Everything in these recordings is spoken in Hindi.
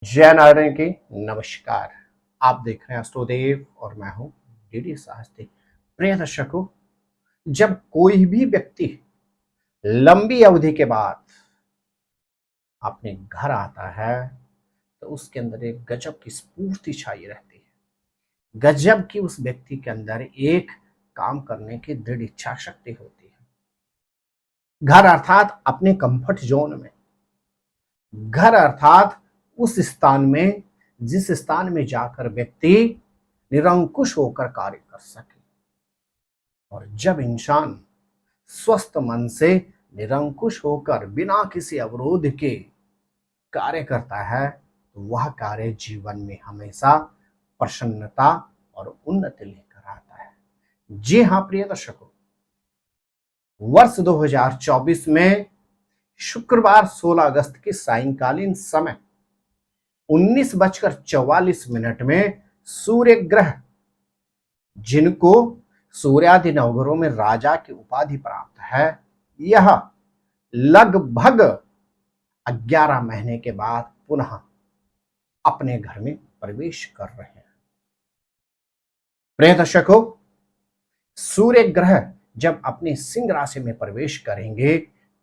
जय नारायण की नमस्कार। आप देख रहे हैं एस्ट्रोदेव और मैं हूं डीडी शास्त्री। प्रिय दर्शकों, जब कोई भी व्यक्ति लंबी अवधि के बाद अपने घर आता है तो उसके अंदर एक गजब की स्फूर्ति छाई रहती है। गजब की उस व्यक्ति के अंदर एक काम करने की दृढ़ इच्छा शक्ति होती है। घर अर्थात अपने कंफर्ट जोन में, घर अर्थात उस स्थान में जिस स्थान में जाकर व्यक्ति निरंकुश होकर कार्य कर सके। और जब इंसान स्वस्थ मन से निरंकुश होकर बिना किसी अवरोध के कार्य करता है तो वह कार्य जीवन में हमेशा प्रसन्नता और उन्नति लेकर आता है। जी हाँ प्रिय दर्शकों, वर्ष 2024 में शुक्रवार 16 अगस्त की सायंकालीन समय 19:44 में सूर्य ग्रह, जिनको सूर्यादि नवग्रहों में राजा की उपाधि प्राप्त है, यह लगभग 11 महीने के बाद पुनः अपने घर में प्रवेश कर रहे हैं। प्रिय दर्शकों, सूर्य ग्रह जब अपनी सिंह राशि में प्रवेश करेंगे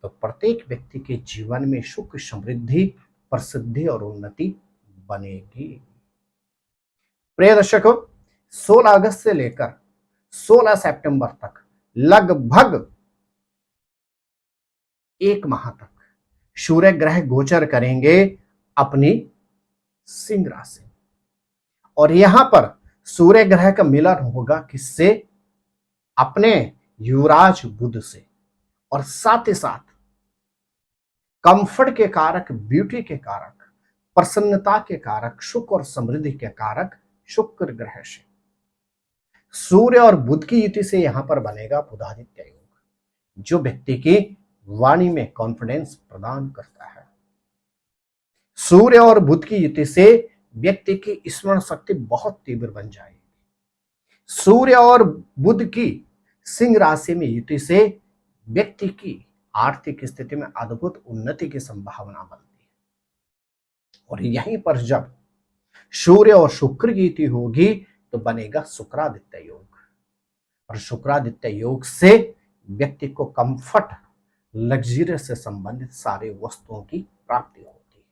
तो प्रत्येक व्यक्ति के जीवन में सुख, समृद्धि, प्रसिद्धि और उन्नति बनेगी। प्रिय दर्शकों, 16 अगस्त से लेकर 16 सितंबर तक लगभग 1 माह तक सूर्य ग्रह गोचर करेंगे अपनी सिंह राशि। और यहां पर सूर्य ग्रह का मिलन होगा किससे? अपने युवराज बुध से। और साथ ही साथ कंफर्ट के कारक, ब्यूटी के कारक, प्रसन्नता के कारक, सुख और समृद्धि के कारक शुक्र ग्रह से सूर्य और बुध की युति से यहां पर बनेगा बुधादित्य योग, जो व्यक्ति की वाणी में कॉन्फिडेंस प्रदान करता है। सूर्य और बुध की युति से व्यक्ति की स्मरण शक्ति बहुत तीव्र बन जाएगी। सूर्य और बुध की सिंह राशि में युति से व्यक्ति की आर्थिक स्थिति में अद्भुत उन्नति की संभावना बनती है। और यहीं पर जब सूर्य और शुक्र की युति होगी तो बनेगा शुक्रादित्य योग। और शुक्रादित्य योग से व्यक्ति को कंफर्ट, लग्जरियस से संबंधित सारे वस्तुओं की प्राप्ति होती है।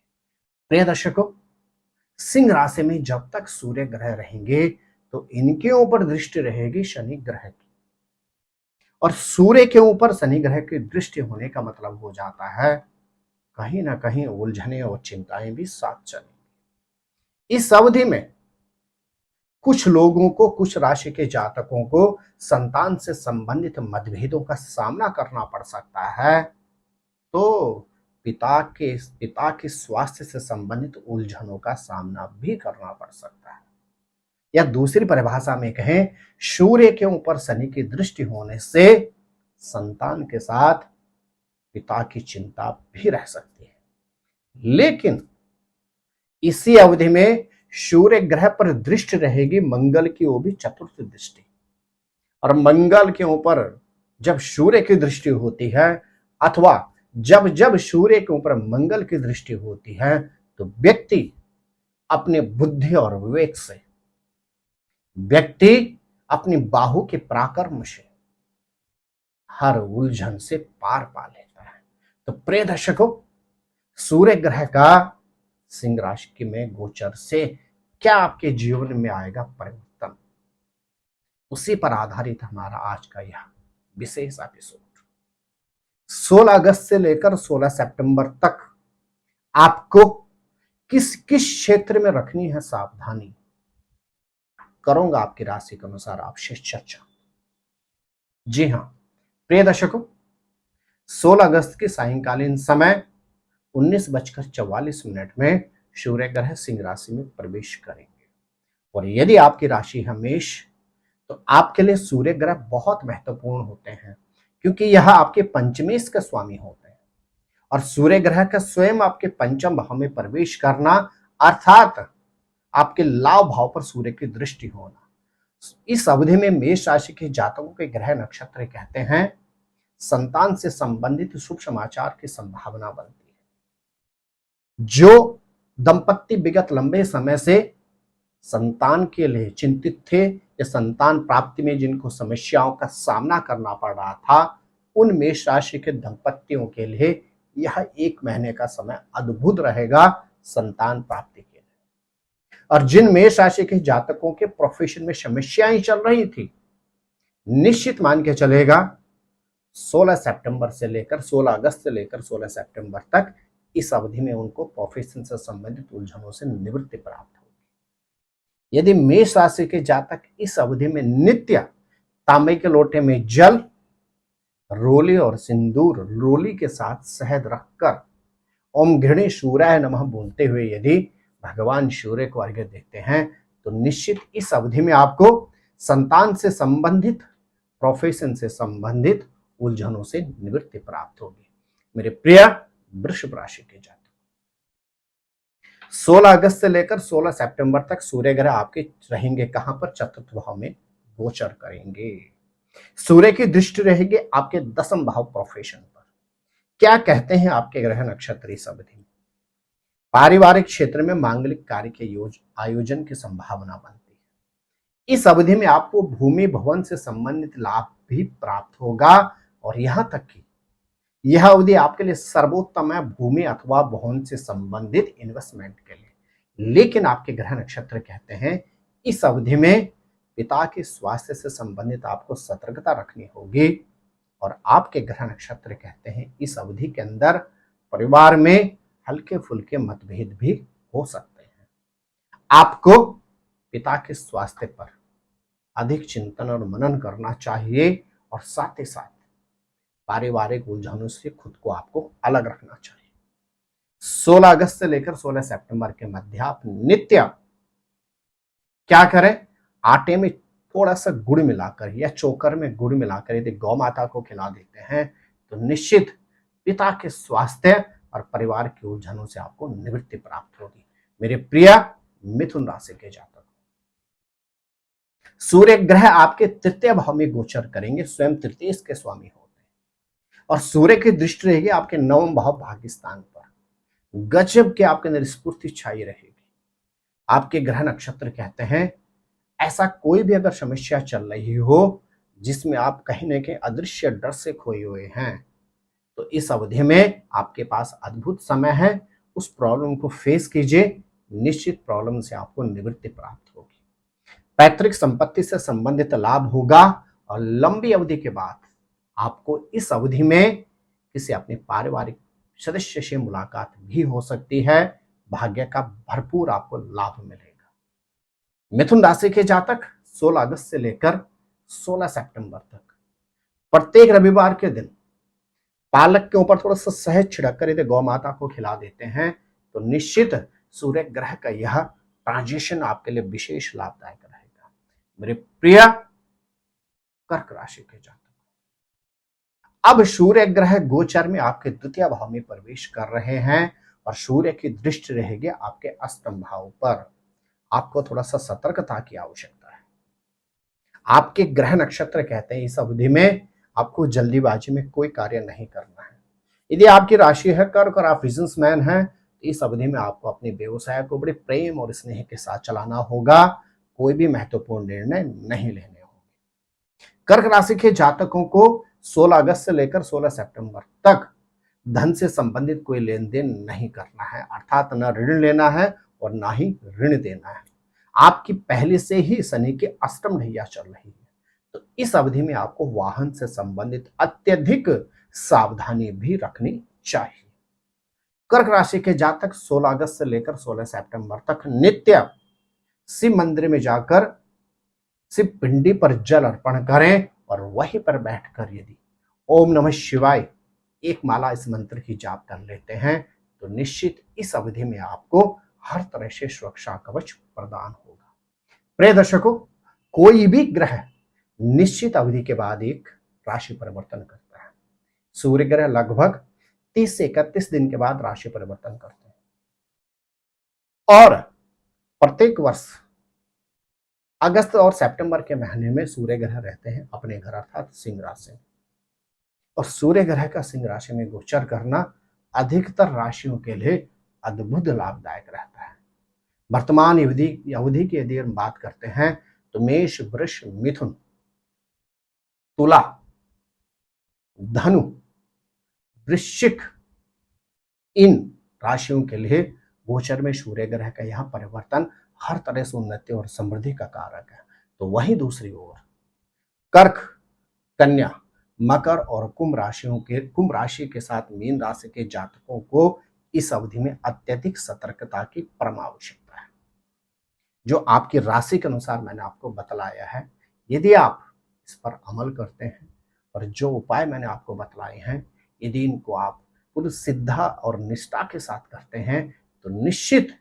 प्रिय दर्शकों, सिंह राशि में जब तक सूर्य ग्रह रहेंगे तो इनके ऊपर दृष्टि रहेगी शनि ग्रह की। और सूर्य के ऊपर शनि ग्रह की दृष्टि होने का मतलब हो जाता है कहीं ना कहीं उलझने और चिंताएं भी साथ चलेंगी। इस अवधि में कुछ लोगों को, कुछ राशि के जातकों को संतान से संबंधित मतभेदों का सामना करना पड़ सकता है। तो पिता के स्वास्थ्य से संबंधित उलझनों का सामना भी करना पड़ सकता है। या दूसरी परिभाषा में कहें, सूर्य के ऊपर शनि की दृष्टि होने से संतान के साथ पिता की चिंता भी रह सकती है। लेकिन इसी अवधि में सूर्य ग्रह पर दृष्टि रहेगी मंगल की, वो भी चतुर्थ दृष्टि। और मंगल के ऊपर जब सूर्य की दृष्टि होती है अथवा जब जब सूर्य के ऊपर मंगल की दृष्टि होती है तो व्यक्ति अपने बुद्धि और विवेक से, व्यक्ति अपनी बाहु के पराक्रम से हर उलझन से पार पा लेता है। तो प्रिय दर्शकों, सूर्य ग्रह का सिंह राशि में गोचर से क्या आपके जीवन में आएगा परिवर्तन, उसी पर आधारित हमारा आज का यह विशेष एपिसोड। 16 अगस्त से लेकर 16 सितंबर तक आपको किस किस क्षेत्र में रखनी है सावधानी, करूंगा आपकी राशि के अनुसार आपसे चर्चा। जी हां प्रिय दर्शकों, 16 अगस्त की सायंकालीन समय 19:44 में सूर्य ग्रह सिंह राशि में प्रवेश करेंगे। और यदि आपकी राशि है मेष तो आपके लिए सूर्य ग्रह बहुत महत्वपूर्ण होते हैं, क्योंकि यह आपके पंचमेश का स्वामी होते हैं। और सूर्य ग्रह का स्वयं आपके पंचम भाव में प्रवेश करना अर्थात आपके लाभ भाव पर सूर्य की दृष्टि होना, इस अवधि में मेष राशि के जातकों के ग्रह नक्षत्र कहते हैं संतान से संबंधित शुभ समाचार की संभावना बनती है। जो दंपत्ति विगत लंबे समय से संतान के लिए चिंतित थे या संतान प्राप्ति में जिनको समस्याओं का सामना करना पड़ रहा था, उन मेष राशि के दंपत्तियों के लिए यह 1 महीने का समय अद्भुत रहेगा संतान प्राप्ति के लिए। और जिन मेष राशि के जातकों के प्रोफेशन में समस्याएं चल रही थी, निश्चित मान के चलेगा 16 सितंबर से लेकर 16 अगस्त से लेकर 16 सितंबर तक इस अवधि में उनको प्रोफेशन से संबंधित उलझनों से निवृत्ति प्राप्त होगी। यदि मेष राशि के जातक इस अवधि में नित्य तांबे के लोटे में जल, रोली और सिंदूर रोली के साथ शहद रखकर ओम घृणी सूर्याय नमः बोलते हुए यदि भगवान सूर्य को अर्घ्य देते हैं तो निश्चित इस अवधि में आपको संतान से संबंधित, प्रोफेशन से संबंधित उलझनों से निवृत्ति प्राप्त होगी। मेरे प्रिय वृषभ राशि के जातक, 16 अगस्त से लेकर 16 सितंबर तक सूर्य ग्रह आपके रहेंगे कहां पर? चतुर्थ भाव में गोचर करेंगे। सूर्य की दृष्टि रहेगी आपके 10वें भाव प्रोफेशन पर। क्या कहते हैं आपके ग्रह नक्षत्र इस अवधि में? पारिवारिक क्षेत्र में मांगलिक कार्य के आयोजन की संभावना बनती है। इस अवधि में आपको भूमि भवन से संबंधित लाभ भी प्राप्त होगा और यहां तक कि यह अवधि आपके लिए सर्वोत्तम है भूमि अथवा भवन से संबंधित इन्वेस्टमेंट के लिए। लेकिन आपके ग्रह नक्षत्र कहते हैं इस अवधि में पिता के स्वास्थ्य से संबंधित आपको सतर्कता रखनी होगी और आपके ग्रह नक्षत्र कहते हैं इस अवधि के अंदर परिवार में हल्के फुल्के मतभेद भी हो सकते हैं। आपको पिता के स्वास्थ्य पर अधिक चिंतन और मनन करना चाहिए और साथ ही साथ पारिवारिक उलझनों से खुद को आपको अलग रखना चाहिए। 16 अगस्त से लेकर 16 सितंबर के मध्य आप नित्य क्या करें? आटे में थोड़ा सा गुड़ मिलाकर या चोकर में गुड़ मिलाकर यदि गौ माता को खिला देते हैं तो निश्चित पिता के स्वास्थ्य और परिवार की उलझनों से आपको निवृत्ति प्राप्त होगी। मेरे प्रिय मिथुन राशि के जातक, सूर्य ग्रह आपके 3य भाव में गोचर करेंगे, स्वयं तृतीय के स्वामी होते हैं और सूर्य की दृष्टि रहेगी आपके 9वें भाव भाग्यस्थान पर। गजब के आपके अंदर स्फूर्ति छाई रहेगी। आपके ग्रह नक्षत्र कहते हैं ऐसा कोई भी अगर समस्या चल रही हो जिसमें आप कहीं न कहीं अदृश्य डर से खोए हुए हैं तो इस अवधि में आपके पास अद्भुत समय है। उस प्रॉब्लम को फेस कीजिए, निश्चित प्रॉब्लम से आपको निवृत्ति प्राप्त होगी। पैतृक संपत्ति से संबंधित लाभ होगा और लंबी अवधि के बाद आपको इस अवधि में किसी अपने पारिवारिक सदस्य से मुलाकात भी हो सकती है। भाग्य का भरपूर आपको लाभ मिलेगा। मिथुन राशि के जातक 16 अगस्त से लेकर 16 सितंबर तक प्रत्येक रविवार के दिन पालक के ऊपर थोड़ा सा शहद छिड़क कर यदि गौ माता को खिला देते हैं तो निश्चित सूर्य ग्रह का यह ट्रांजिशन आपके लिए विशेष लाभदायक रहेगा। मेरे प्रिय कर्क राशि के जातक, अब सूर्य ग्रह गोचर में आपके 2य भाव में प्रवेश कर रहे हैं और सूर्य की दृष्टि रहेगी आपके 8वें भाव पर। आपको थोड़ा सा सतर्कता की आवश्यकता है। आपके ग्रह नक्षत्र कहते हैं इस अवधि में आपको जल्दीबाजी में कोई कार्य नहीं करना है। यदि आपकी राशि है कर्क और आप बिजनेसमैन हैं तो इस अवधि में आपको अपने व्यवसाय को बड़े प्रेम और स्नेह के साथ चलाना होगा। कोई भी महत्वपूर्ण निर्णय नहीं लेने होंगे। कर्क राशि के जातकों को 16 अगस्त से लेकर 16 सितंबर तक धन से संबंधित कोई लेन देन नहीं करना है, अर्थात न ऋण लेना है और ना ही ऋण देना है। आपकी पहले से ही शनि की 8वीं ढैया चल रही है तो इस अवधि में आपको वाहन से संबंधित अत्यधिक सावधानी भी रखनी चाहिए। कर्क राशि के जातक 16 अगस्त से लेकर 16 सितंबर तक नित्य शिव मंदिर में जाकर शिव पिंडी पर जल अर्पण करें और वहीं पर बैठकर यदि ओम नमः शिवाय एक माला इस मंत्र की जाप कर लेते हैं तो निश्चित इस अवधि में आपको हर तरह से सुरक्षा कवच प्रदान होगा। प्रिय दर्शकों, कोई भी ग्रह निश्चित अवधि के बाद एक राशि परिवर्तन करता है। सूर्य ग्रह लगभग 30 से 31 दिन के बाद राशि परिवर्तन करते हैं और प्रत्येक वर्ष अगस्त और सितंबर के महीने में सूर्य ग्रह रहते हैं अपने घर अर्थात सिंह राशि में और सूर्य ग्रह का सिंह राशि में गोचर करना अधिकतर राशियों के लिए अद्भुत लाभदायक रहता है। वर्तमान अवधि की यदि हम बात करते हैं तो मेष, वृष, मिथुन, तुला, धनु, वृश्चिक, इन राशियों के लिए गोचर में सूर्य ग्रह का यह परिवर्तन हर तरह से उन्नति और समृद्धि का कारक है। तो वहीं दूसरी ओर कर्क, कन्या, मकर और कुंभ राशि के साथ मीन राशि के जातकों को इस अवधि में अत्यधिक सतर्कता की परम आवश्यकता है। जो आपकी राशि के अनुसार मैंने आपको बतलाया है, यदि आप इस पर अमल करते हैं और जो उपाय मैंने आपको बतलाए हैं, यदि इनको आप पूरी श्रद्धा और निष्ठा के साथ करते हैं तो निश्चित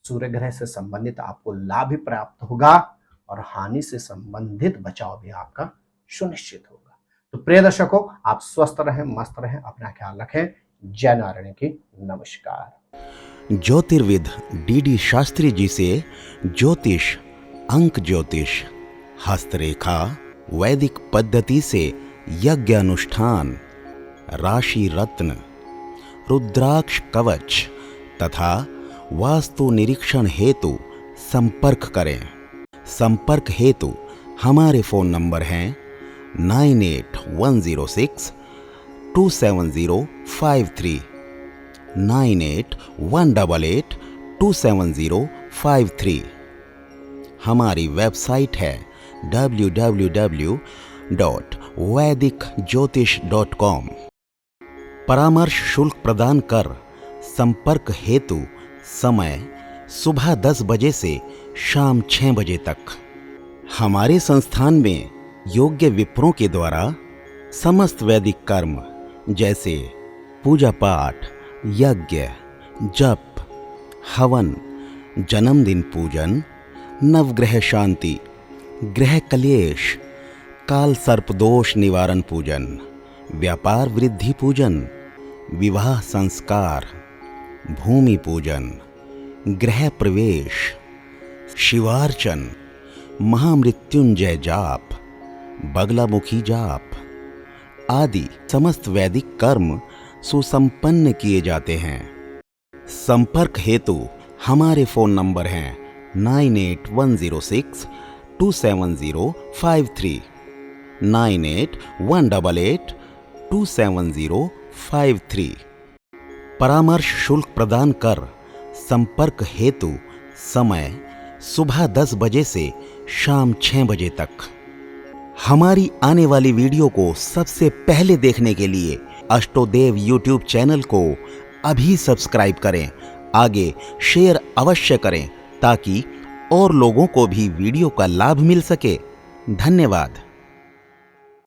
सूर्य ग्रह से संबंधित आपको लाभ भी प्राप्त होगा और हानि से संबंधित बचाव भी आपका सुनिश्चित होगा। तो प्रिय दर्शकों, आप स्वस्थ रहें, मस्त रहें, अपना ख्याल रखें। जय नारायण की नमस्कार। ज्योतिर्विद डीडी शास्त्री जी से ज्योतिष, अंक ज्योतिष, हस्तरेखा, वैदिक पद्धति से यज्ञ अनुष्ठान, राशि रत्न, रुद्राक्ष कवच तथा वास्तु निरीक्षण हेतु संपर्क करें। संपर्क हेतु हमारे फ़ोन नंबर हैं 9810627053, 9818827053। हमारी वेबसाइट है www.vedicjyotish.com। परामर्श शुल्क प्रदान कर संपर्क हेतु समय सुबह 10 बजे से शाम 6 बजे तक। हमारे संस्थान में योग्य विप्रों के द्वारा समस्त वैदिक कर्म जैसे पूजा पाठ, यज्ञ, जप, हवन, जन्मदिन पूजन, नवग्रह शांति, ग्रह कलेश, काल सर्प दोष निवारण पूजन, व्यापार वृद्धि पूजन, विवाह संस्कार, भूमि पूजन, गृह प्रवेश, शिवार्चन, महामृत्युंजय जाप, बगलामुखी जाप आदि समस्त वैदिक कर्म सुसंपन्न किए जाते हैं। संपर्क हेतु हमारे फ़ोन नंबर हैं 9810627053, 9818827053। परामर्श शुल्क प्रदान कर संपर्क हेतु समय सुबह 10 बजे से शाम 6 बजे तक। हमारी आने वाली वीडियो को सबसे पहले देखने के लिए अष्टोदेव यूट्यूब चैनल को अभी सब्सक्राइब करें। आगे शेयर अवश्य करें ताकि और लोगों को भी वीडियो का लाभ मिल सके। धन्यवाद।